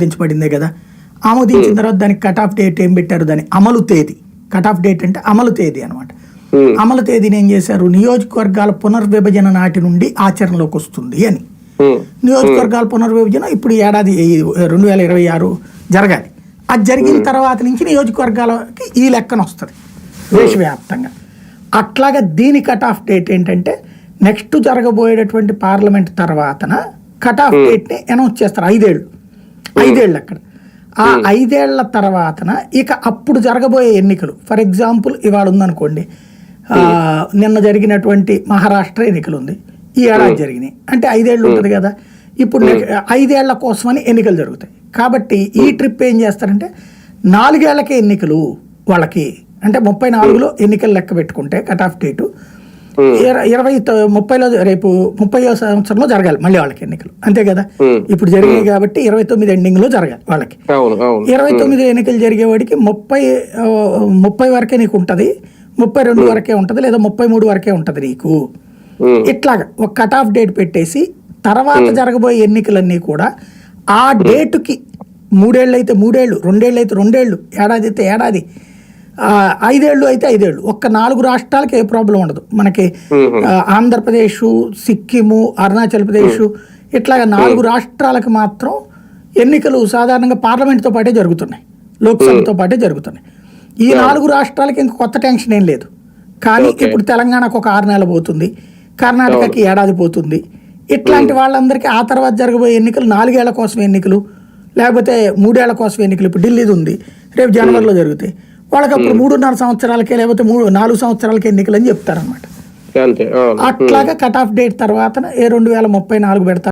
ఆమోదించబడిందే కదా. ఆమోదించిన తర్వాత దానికి కట్ ఆఫ్ డేట్ ఏం పెట్టారు, దాని అమలు తేదీ. కట్ ఆఫ్ డేట్ అంటే అమలు తేదీ అనమాట. అమలు తేదీని ఏం చేశారు, నియోజకవర్గాల పునర్విభజన నాటి నుండి ఆచరణలోకి వస్తుంది అని. నియోజకవర్గాల పునర్విభజన ఇప్పుడు ఏడాది 2026 జరగాలి. అది జరిగిన తర్వాత నుంచి నియోజకవర్గాలకి ఈ లెక్కన వస్తుంది దేశవ్యాప్తంగా. అట్లాగా దీని కట్ ఆఫ్ డేట్ ఏంటంటే నెక్స్ట్ జరగబోయేటటువంటి పార్లమెంట్ తర్వాతన కట్ ఆఫ్ డేట్ని అనౌన్స్ చేస్తారు. 5 ఏళ్ళు అక్కడ. ఆ 5 ఏళ్ల తర్వాతన ఇక అప్పుడు జరగబోయే ఎన్నికలు, ఫర్ ఎగ్జాంపుల్ ఇవాళ ఉందనుకోండి, నిన్న జరిగినటువంటి మహారాష్ట్ర ఎన్నికలు ఉంది, ఈ ఏడాది జరిగినాయి అంటే 5 ఏళ్ళు ఉంటుంది కదా. ఇప్పుడు 5 ఏళ్ల కోసమని ఎన్నికలు జరుగుతాయి. కాబట్టి ఈ ట్రిప్ ఏం చేస్తారంటే 4 ఏళ్లకే ఎన్నికలు వాళ్ళకి, అంటే 34లో ఎన్నికలు లెక్క పెట్టుకుంటే కట్ ఆఫ్ డేటు 30లో రేపు 30వ సంవత్సరంలో జరగాలి మళ్ళీ వాళ్ళకి ఎన్నికలు, అంతే కదా. ఇప్పుడు జరిగాయి కాబట్టి 29 ఎండింగ్ లో జరగాలి వాళ్ళకి. 29 ఎన్నికలు జరిగేవాడికి 30 వరకే నీకు ఉంటది, 32 వరకే ఉంటది, లేదా 33 వరకే ఉంటది నీకు. ఇట్లాగా ఒక కట్ ఆఫ్ డేట్ పెట్టేసి తర్వాత జరగబోయే ఎన్నికలన్నీ కూడా ఆ డేటుకి 3 ఏళ్ళు అయితే 3 ఏళ్ళు, 2 ఏళ్ళు అయితే 2 ఏళ్ళు, ఏడాది అయితే ఏడాది, 5 ఏళ్ళు అయితే 5 ఏళ్ళు. ఒక్క 4 రాష్ట్రాలకి ఏ ప్రాబ్లం ఉండదు మనకి. ఆంధ్రప్రదేశ్, సిక్కిము, అరుణాచల్ ప్రదేశ్ ఇట్లాగా 4 రాష్ట్రాలకు మాత్రం ఎన్నికలు సాధారణంగా పార్లమెంట్తో పాటే జరుగుతున్నాయి, లోక్సభతో పాటే జరుగుతున్నాయి. ఈ 4 రాష్ట్రాలకి ఇంక కొత్త టెన్షన్ ఏం లేదు. కానీ ఇప్పుడు తెలంగాణకు ఒక 6 నెలలు పోతుంది, కర్ణాటకకి ఏడాది పోతుంది. ఇట్లాంటి వాళ్ళందరికీ ఆ తర్వాత జరగబోయే ఎన్నికలు 4 ఏళ్ల కోసం ఎన్నికలు, లేకపోతే 3 ఏళ్ల కోసం ఎన్నికలు. ఇప్పుడు ఢిల్లీది ఉంది, రేపు జనవరిలో జరుగుతాయి. వాళ్ళకి అప్పుడు 3.5 సంవత్సరాలకే లేకపోతే 4 సంవత్సరాలకే ఎన్నికలు అని చెప్తారనమాట. అట్లాగా కట్ ఆఫ్ డేట్ తర్వాత 2034 పెడతారు.